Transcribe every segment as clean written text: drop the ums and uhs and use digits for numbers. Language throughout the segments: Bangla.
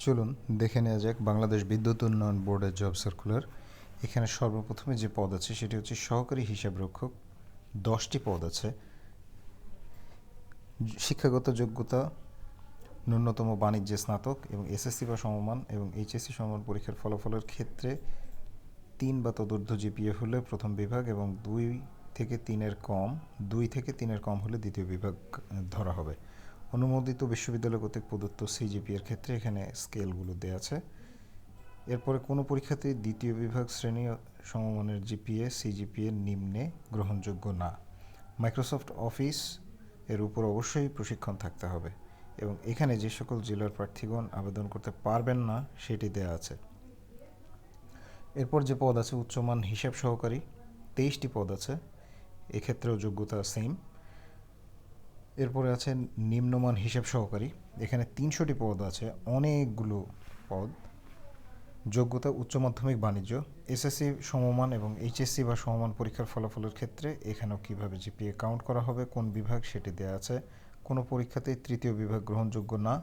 চলুন দেখে নেওয়া যাক বাংলাদেশ বিদ্যুৎ উন্নয়ন বোর্ডের জব সার্কুলার। এখানে সর্বপ্রথমে যে পদ আছে সেটি হচ্ছে সহকারী হিসাবরক্ষক। 10টি পদ আছে। শিক্ষাগত যোগ্যতা ন্যূনতম বাণিজ্যে স্নাতক এবং এসএসসি বা সমমান এবং এইচএসসি সমমান পরীক্ষার ফলাফলের ক্ষেত্রে 3 বা তদূর্ধ্ব জিপিএ হলে প্রথম বিভাগ এবং 2 থেকে 3-এর কম হলে দ্বিতীয় বিভাগ ধরা হবে। অনুমোদিত বিশ্ববিদ্যালয় কর্তৃক প্রদত্ত সিজিপিএর ক্ষেত্রে এখানে স্কেলগুলো দেওয়া আছে। এরপরে কোনো পরীক্ষাতে দ্বিতীয় বিভাগ শ্রেণী সমমানের জিপিএ সিজিপিএ নিম্নে গ্রহণযোগ্য না। মাইক্রোসফট অফিস এর উপর অবশ্যই প্রশিক্ষণ থাকতে হবে এবং এখানে যে সকল জেলার প্রার্থীগণ আবেদন করতে পারবেন না সেটি দেওয়া আছে। এরপর যে পদ আছে উচ্চমান হিসাব সহকারী, 23টি পদ আছে, এক্ষেত্রেও যোগ্যতা সেম। এরপরে আছে নিম্নমান হিসাব সহকারী, এখানে 300টি পদ আছে, অনেকগুলো পদ। যোগ্যতা উচ্চ মাধ্যমিক বাণিজ্য, এসএসসি সমমান এবং এইচএসসি বা সমমান পরীক্ষার ফলাফলের ক্ষেত্রে এখানেও কীভাবে জিপিএ কাউন্ট করা হবে, কোন বিভাগ সেটি দেওয়া আছে। কোনো পরীক্ষাতেই তৃতীয় বিভাগ গ্রহণযোগ্য না।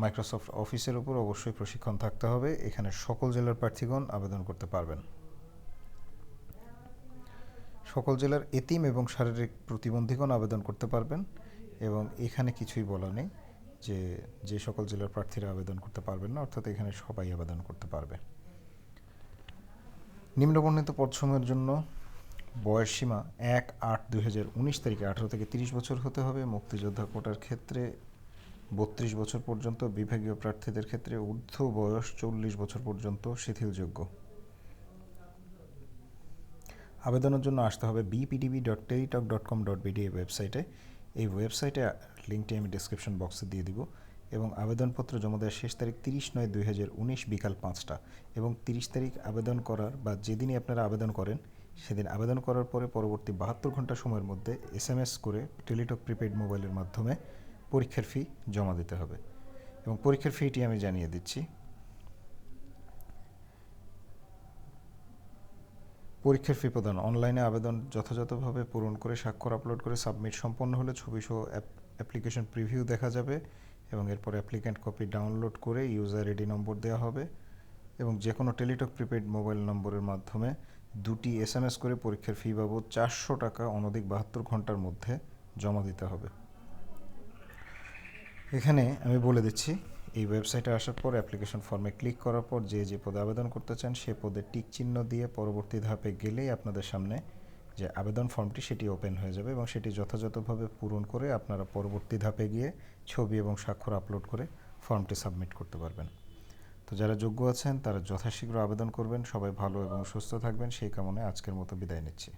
মাইক্রোসফট অফিসের উপর অবশ্যই প্রশিক্ষণ থাকতে হবে। এখানে সকল জেলার প্রার্থীগণ আবেদন করতে পারবেন। সকল জেলার এতিম এবং শারীরিক প্রতিবন্ধীগণ আবেদন করতে পারবেন এবং এখানে কিছুই বলা নেই যে সকল জেলার প্রার্থীরা আবেদন করতে পারবেন না, অর্থাৎ এখানে সবাই আবেদন করতে পারবে। নিম্নবর্ণিত পদসমূহের জন্য বয়স সীমা 1/8/2019 তারিখে 18 থেকে 30 বছর হতে হবে। মুক্তিযোদ্ধা কোটার ক্ষেত্রে 32 বছর পর্যন্ত, বিভাগীয় প্রার্থীদের ক্ষেত্রে ঊর্ধ্ব বয়স 40 বছর পর্যন্ত শিথিলযোগ্য। আবেদনের জন্য আসতে হবে bpdb.teritalk.com.bd এই ওয়েবসাইটে। এই ওয়েবসাইটে লিঙ্কটি আমি ডিসক্রিপশন বক্সে দিয়ে দিব এবং আবেদনপত্র জমা দেওয়ার শেষ তারিখ 30/9/2019 বিকাল 5টা এবং 30 তারিখ আবেদন করার বা যেদিনই আপনারা আবেদন করেন সেদিন আবেদন করার পরে পরবর্তী 72 ঘন্টা সময়ের মধ্যে SMS করে টেলিটক প্রিপেইড মোবাইলের মাধ্যমে পরীক্ষার ফি জমা দিতে হবে এবং পরীক্ষার ফিটি আমি জানিয়ে দিচ্ছি। পরীক্ষার ফি প্রদান অনলাইনে আবেদন যথাযথভাবে পূরণ করে স্বাক্ষর আপলোড করে সাবমিট সম্পন্ন হলে ছবিসহ অ্যাপ্লিকেশন প্রিভিউ দেখা যাবে এবং এরপর অ্যাপ্লিক্যান্ট কপি ডাউনলোড করে ইউজার আইডি নম্বর দেওয়া হবে এবং যে কোনো টেলিটক প্রিপেইড মোবাইল নম্বরের মাধ্যমে 2টি SMS করে পরীক্ষার ফি বাবদ 400 টাকা অনধিক 72 ঘন্টার মধ্যে জমা দিতে হবে। এখানে আমি বলে দিচ্ছি, এই ওয়েবসাইটে আসার পর অ্যাপ্লিকেশন ফর্মে ক্লিক করার পর যে পদে আবেদন করতে চান সে পদে টিক চিহ্ন দিয়ে পরবর্তী ধাপে গেলেই আপনাদের সামনে যে আবেদন ফর্মটি সেটি ওপেন হয়ে যাবে এবং সেটি যথাযথভাবে পূরণ করে আপনারা পরবর্তী ধাপে গিয়ে ছবি এবং স্বাক্ষর আপলোড করে ফর্মটি সাবমিট করতে পারবেন। তো যারা যোগ্য আছেন তারা যথাশীঘ্র আবেদন করবেন। সবাই ভালো এবং সুস্থ থাকবেন সেই কামনায় আজকের মতো বিদায় নিচ্ছি।